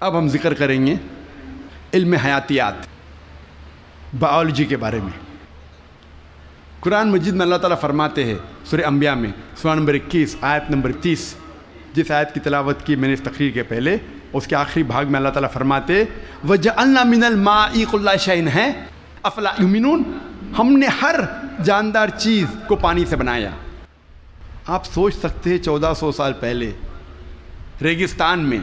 اب ہم ذکر کریں گے علم حیاتیات، بائیولوجی کے بارے میں۔ قرآن مجید میں اللہ تعالیٰ فرماتے ہیں سورہ انبیاء میں سورہ نمبر 21 آیت نمبر 30، جس آیت کی تلاوت کی میں نے اس تقریر کے پہلے، اس کے آخری بھاگ میں اللہ تعالیٰ فرماتے وَجَعَلْنَا مِنَ الْمَاءِ كُلَّ شَيْءٍ ہے أَفَلَا يُؤْمِنُونَ، ہم نے ہر جاندار چیز کو پانی سے بنایا۔ آپ سوچ سکتے ہیں 1400 سال پہلے ریگستان میں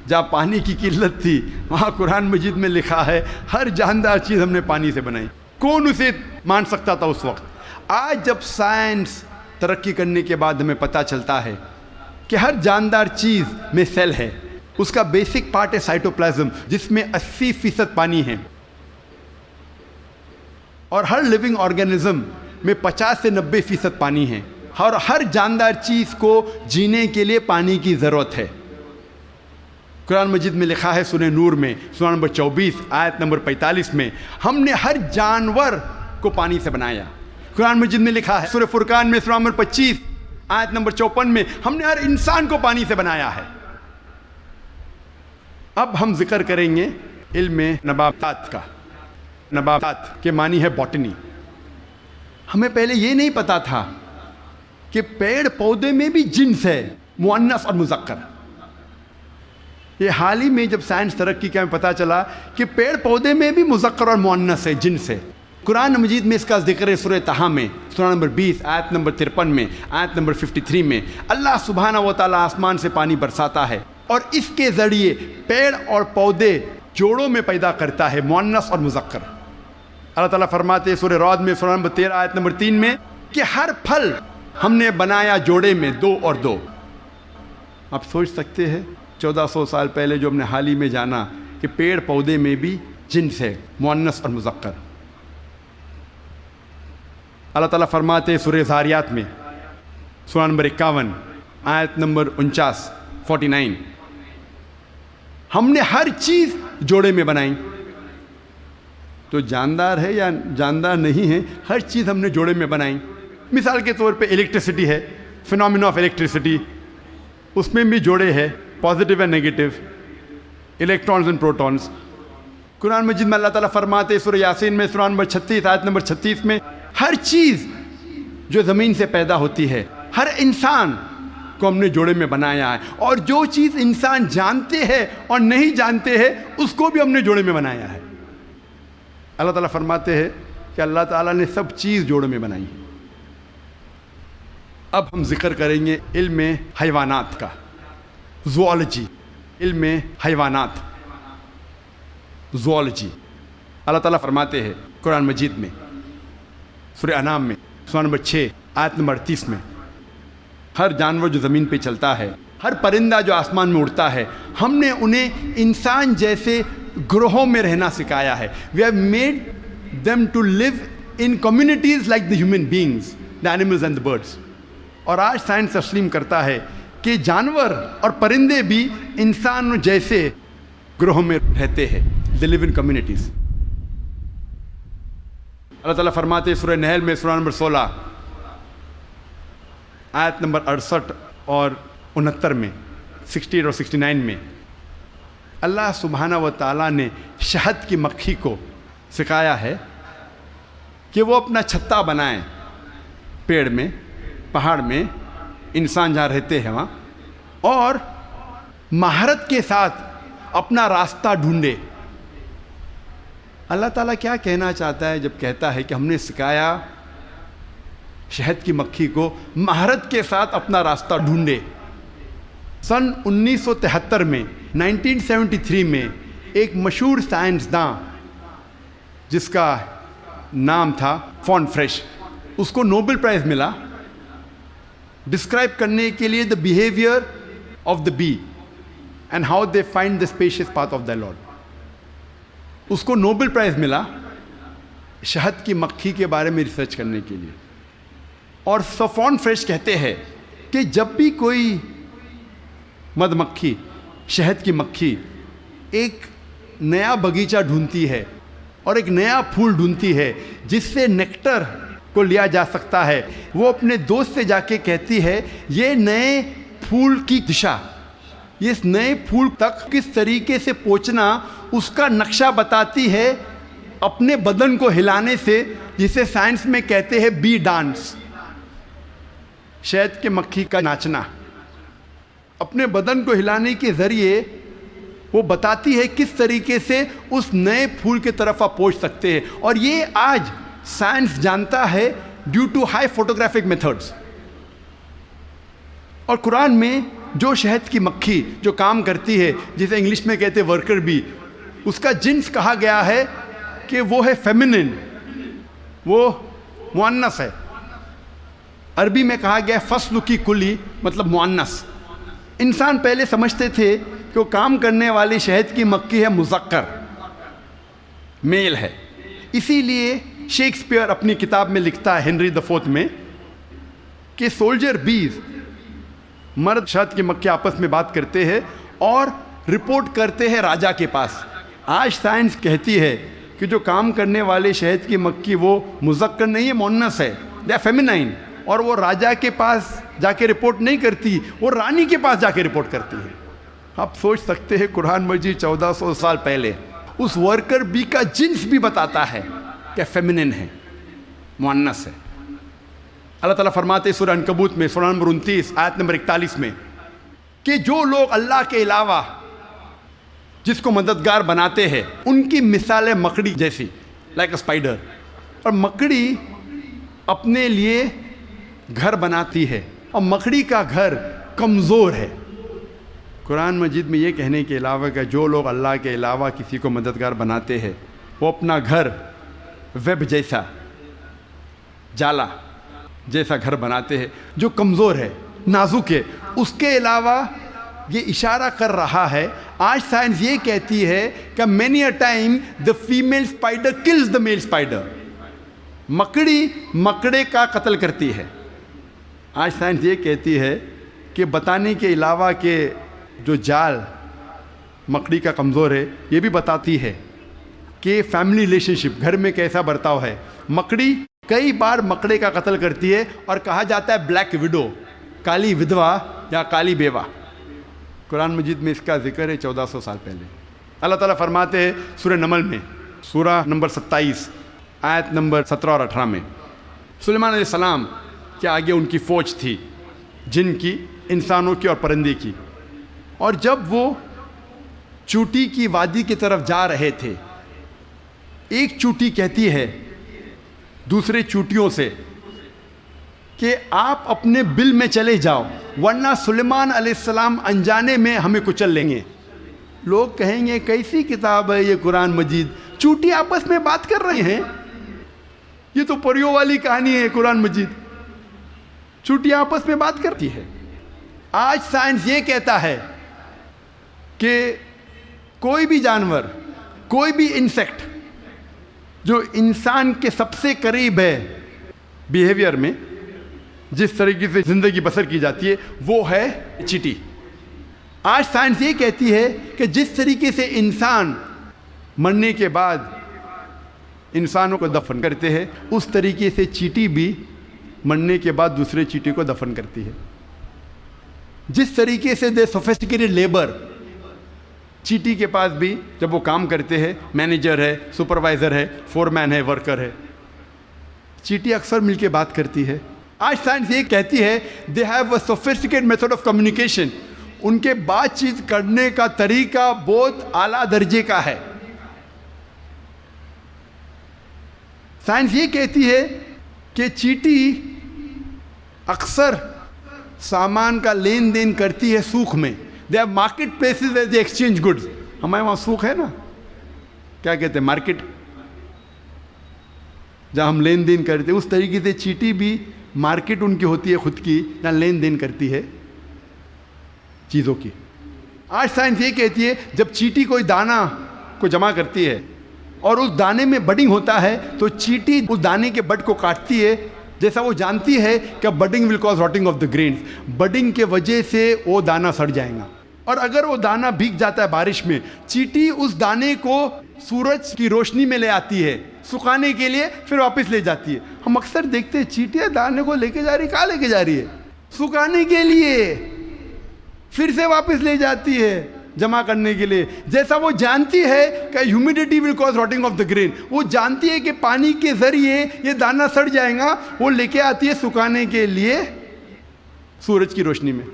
جہاں پانی کی قلت تھی، وہاں قرآن مجید میں لکھا ہے ہر جاندار چیز ہم نے پانی سے بنائی۔ کون اسے مان سکتا تھا اس وقت؟ آج جب سائنس ترقی کرنے کے بعد ہمیں پتہ چلتا ہے کہ ہر جاندار چیز میں سیل ہے، اس کا بیسک پارٹ ہے سائٹوپلازم، جس میں 80% پانی ہے، اور ہر لیونگ آرگینزم میں 50 سے 90% پانی ہے، اور ہر جاندار چیز کو جینے کے لیے پانی کی ضرورت ہے۔ قرآن مجید میں لکھا ہے سورہ نور میں سورہ نمبر 24 آیت نمبر 45 میں ہم نے ہر جانور کو پانی سے بنایا۔ قرآن مجید میں لکھا ہے سورہ فرقان میں سورہ نمبر 25 آیت نمبر 54 میں ہم نے ہر انسان کو پانی سے بنایا ہے۔ اب ہم ذکر کریں گے علم نباتات کا۔ نباتات کے معنی ہے باٹنی۔ ہمیں پہلے یہ نہیں پتا تھا کہ پیڑ پودے میں بھی جنس ہے، مؤنث اور مذکر۔ یہ حال ہی میں جب سائنس ترقی کا ہمیں پتہ چلا کہ پیڑ پودے میں بھی مذکر اور مؤنث ہے، جنس ہے۔ قرآن مجید میں اس کا ذکر ہے سورہ طٰہٰ میں سورہ نمبر 20 آیت نمبر 53 میں، آیت نمبر 53 میں اللہ سبحانہ و تعالیٰ آسمان سے پانی برساتا ہے اور اس کے ذریعے پیڑ اور پودے جوڑوں میں پیدا کرتا ہے، مؤنث اور مذکر۔ اللہ تعالیٰ فرماتے ہیں سورہ رعد میں سورہ نمبر 13 آیت نمبر 3 میں کہ ہر پھل ہم نے بنایا جوڑے میں 2 اور 2۔ آپ سوچ سکتے ہیں 1400 سال پہلے جو ہم نے حال ہی میں جانا کہ پیڑ پودے میں بھی جنس ہے، مؤنث اور مذکر۔ اللہ تعالیٰ فرماتے ہیں سورہ ذاریات میں سورہ نمبر 51 آیت نمبر 49 ہم نے ہر چیز جوڑے میں بنائی۔ تو جاندار ہے یا جاندار نہیں ہے، ہر چیز ہم نے جوڑے میں بنائی۔ مثال کے طور پہ الیکٹریسٹی ہے، فینومینا آف الیکٹریسٹی، اس میں بھی جوڑے ہے، positive and negative, electrons and protons. قرآن مجید میں اللہ تعالیٰ فرماتے سورہ یاسین میں سورہ نمبر 36 آیت نمبر 36 میں ہر چیز جو زمین سے پیدا ہوتی ہے، ہر انسان کو ہم نے جوڑے میں بنایا ہے، اور جو چیز انسان جانتے ہیں اور نہیں جانتے ہیں اس کو بھی ہم نے جوڑے میں بنایا ہے۔ اللہ تعالیٰ فرماتے ہیں کہ اللہ تعالیٰ نے سب چیز جوڑے میں بنائی۔ اب ہم ذکر کریں گے علم حیوانات کا، زوالوجی، علم حیوانات، زوالوجی۔ اللہ تعالیٰ فرماتے ہیں قرآن مجید میں سورہ انعام میں سورہ نمبر 6 آیت نمبر 38 میں ہر جانور جو زمین پہ چلتا ہے، ہر پرندہ جو آسمان میں اڑتا ہے، ہم نے انہیں انسان جیسے گروہوں میں رہنا سکھایا ہے۔ We have made them to live in communities like the human beings, the animals and the birds۔ اور آج سائنس تسلیم کرتا ہے کہ جانور اور پرندے بھی انسان جیسے گروہوں میں رہتے ہیں، they live in communities۔ اللہ تعالیٰ فرماتے ہیں سورہ نحل میں سورہ نمبر 16 آیت نمبر 68 اور 69 میں، 68 اور 69 میں اللہ سبحانہ و تعالیٰ نے شہد کی مکھی کو سکھایا ہے کہ وہ اپنا چھتا بنائیں پیڑ میں، پہاڑ میں، انسان جہاں رہتے ہیں وہاں، اور مہارت کے ساتھ اپنا راستہ ڈھونڈے۔ اللہ تعالیٰ کیا کہنا چاہتا ہے جب کہتا ہے کہ ہم نے سکھایا شہد کی مکھی کو مہارت کے ساتھ اپنا راستہ ڈھونڈے؟ سن 1973 میں 1973 میں ایک مشہور سائنسداں جس کا نام تھا فون فریش، اس کو نوبل پرائز ملا ڈسکرائب کرنے کے لیے the behaviour of the bee and how they find the species path of the lord. اس کو نوبل پرائز ملا شہد کی مکھی کے بارے میں ریسرچ کرنے کے لیے۔ اور فون فریش کہتے ہیں کہ جب بھی کوئی مدھ مکھی، شہد کی مکھی ایک نیا باغیچہ ڈھونڈتی ہے اور ایک نیا پھول ڈھونڈتی ہے جس سے نیکٹر کو لیا جا سکتا ہے، وہ اپنے دوست سے جا کے کہتی ہے یہ نئے پھول کی دشا، یہ اس نئے پھول تک کس طریقے سے پہنچنا اس کا نقشہ بتاتی ہے اپنے بدن کو ہلانے سے، جسے سائنس میں کہتے ہیں بی ڈانس، شہد کے مکھی کا ناچنا۔ اپنے بدن کو ہلانے کے ذریعے وہ بتاتی ہے کس طریقے سے اس نئے پھول کی طرف آپ پہنچ سکتے ہیں، اور یہ آج سائنس جانتا ہے due to high photographic methods. اور قرآن میں جو شہد کی مکھی جو کام کرتی ہے، جسے انگلش میں کہتے ہیں ورکر بی، اس کا جنس کہا گیا ہے کہ وہ ہے فیمنن، وہ مؤنث ہے۔ عربی میں کہا گیا ہے فصل کی کلی، مطلب مؤنث۔ انسان پہلے سمجھتے تھے کہ وہ کام کرنے والی شہد کی مکھی ہے مذکر، میل ہے۔ اسی لیے شیکسپیئر اپنی کتاب میں لکھتا ہے ہنری the fourth میں کہ سولجر بیز، مرد شہد کی مکھی آپس میں بات کرتے ہیں اور رپورٹ کرتے ہیں راجا کے پاس۔ آج سائنس کہتی ہے کہ جو کام کرنے والے شہد کی مکھی وہ مذکر نہیں ہے، مؤنث ہے، دے آر فیمینائن، اور وہ راجا کے پاس جا کے رپورٹ نہیں کرتی، وہ رانی کے پاس جا کے رپورٹ کرتی ہے۔ آپ سوچ سکتے ہیں قرآن مجید 1400 سال پہلے اس ورکر بی کا جنس بھی بتاتا ہے کہ فیمنن ہے، مؤنث ہے۔ اللہ تعالیٰ فرماتے ہیں سورہ عنکبوت میں، سورہ نمبر 29 آیت نمبر 41 میں، کہ جو لوگ اللہ کے علاوہ جس کو مددگار بناتے ہیں ان کی مثال ہے مکڑی جیسی، لائک اے اسپائڈر۔ اور مکڑی اپنے لیے گھر بناتی ہے، اور مکڑی کا گھر کمزور ہے۔ قرآن مجید میں یہ کہنے کے علاوہ کہ جو لوگ اللہ کے علاوہ کسی کو مددگار بناتے ہیں وہ اپنا گھر ویب جیسا، جالا جیسا گھر بناتے ہیں جو کمزور ہے، نازک ہے۔ اس کے علاوہ یہ اشارہ کر رہا ہے، آج سائنس یہ کہتی ہے کہ many a time the female spider kills the male spider, مکڑی مکڑے کا قتل کرتی ہے۔ آج سائنس یہ کہتی ہے کہ بتانے کے علاوہ کہ جو جال مکڑی کا کمزور ہے، یہ بھی بتاتی ہے کہ فیملی ریلیشن شپ، گھر میں کیسا برتاؤ ہے۔ مکڑی کئی بار مکڑے کا قتل کرتی ہے، اور کہا جاتا ہے بلیک وڈو، کالی ودوا یا کالی بیوہ۔ قرآن مجید میں اس کا ذکر ہے 1400 سال پہلے۔ اللہ تعالیٰ فرماتے ہیں سورہ نمل میں، سورہ نمبر 27 آیت نمبر 17 اور 18 میں، سلیمان علیہ السلام کے آگے ان کی فوج تھی، جن کی، انسانوں کی اور پرندے کی، اور جب وہ چوٹی کی وادی کی طرف جا رہے تھے، ایک چوٹی کہتی ہے دوسرے چوٹیوں سے کہ آپ اپنے بل میں چلے جاؤ ورنہ سلیمان علیہ السلام انجانے میں ہمیں کچل لیں گے۔ لوگ کہیں گے کیسی کتاب ہے یہ قرآن مجید، چوٹی آپس میں بات کر رہے ہیں، یہ تو پریوں والی کہانی ہے قرآن مجید، چوٹی آپس میں بات کرتی ہے۔ آج سائنس یہ کہتا ہے کہ کوئی بھی جانور، کوئی بھی انسیکٹ جو انسان کے سب سے قریب ہے بیہیویئر میں، جس طریقے سے زندگی بسر کی جاتی ہے، وہ ہے چیٹی۔ آج سائنس یہ کہتی ہے کہ جس طریقے سے انسان مرنے کے بعد انسانوں کو دفن کرتے ہیں، اس طریقے سے چیٹی بھی مرنے کے بعد دوسرے چیٹی کو دفن کرتی ہے۔ جس طریقے سے دے سوفسٹیکیٹڈ لیبر، چیٹی کے پاس بھی جب وہ کام کرتے ہیں، مینیجر ہے، سپروائزر ہے، فورمین ہے، ورکر ہے، چیٹی اکثر مل کے بات کرتی ہے۔ آج سائنس یہ کہتی ہے they have a sophisticated method of communication, ان کے بات چیت کرنے کا طریقہ بہت اعلیٰ درجے کا ہے۔ سائنس یہ کہتی ہے کہ چیٹی اکثر سامان کا لین دین کرتی ہے سوق میں، they are market places where they exchange goods. ہمارے وہاں سوق ہے نا، کیا کہتے ہیں، مارکیٹ، جہاں ہم لین دین کرتے ہیں، اس طریقے سے چیٹی بھی مارکیٹ ان کی ہوتی ہے خود کی، جہاں لین دین کرتی ہے چیزوں کی۔ آج سائنس یہ کہتی ہے جب چیٹی کوئی دانہ کو جمع کرتی ہے اور اس دانے میں بڈنگ ہوتا ہے تو چیٹی اس دانے کے بڈ کو کاٹتی ہے، جیسا وہ جانتی ہے کہ budding will cause rotting of the grains, budding کے وجہ سے وہ دانہ سڑ جائے گا۔ اور اگر وہ دانہ بھیگ جاتا ہے بارش میں، چیٹی اس دانے کو سورج کی روشنی میں لے آتی ہے سکھانے کے لیے، پھر واپس لے جاتی ہے۔ ہم اکثر دیکھتے ہیں چیٹیاں دانے کو لے کے جا رہی، کہاں لے کے جا رہی ہے؟ سکھانے کے لیے۔ پھر سے واپس لے جاتی ہے جمع کرنے کے لیے. جیسا وہ جانتی ہے کہ humidity will cause rotting of the grain, وہ جانتی ہے کہ پانی کے ذریعے یہ دانہ سڑ جائے گا, وہ لے کے آتی ہے سکھانے کے لیے سورج کی روشنی میں.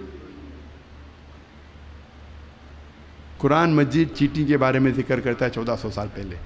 قرآن مجید چیٹی کے بارے میں ذکر کرتا ہے 1400 سال پہلے.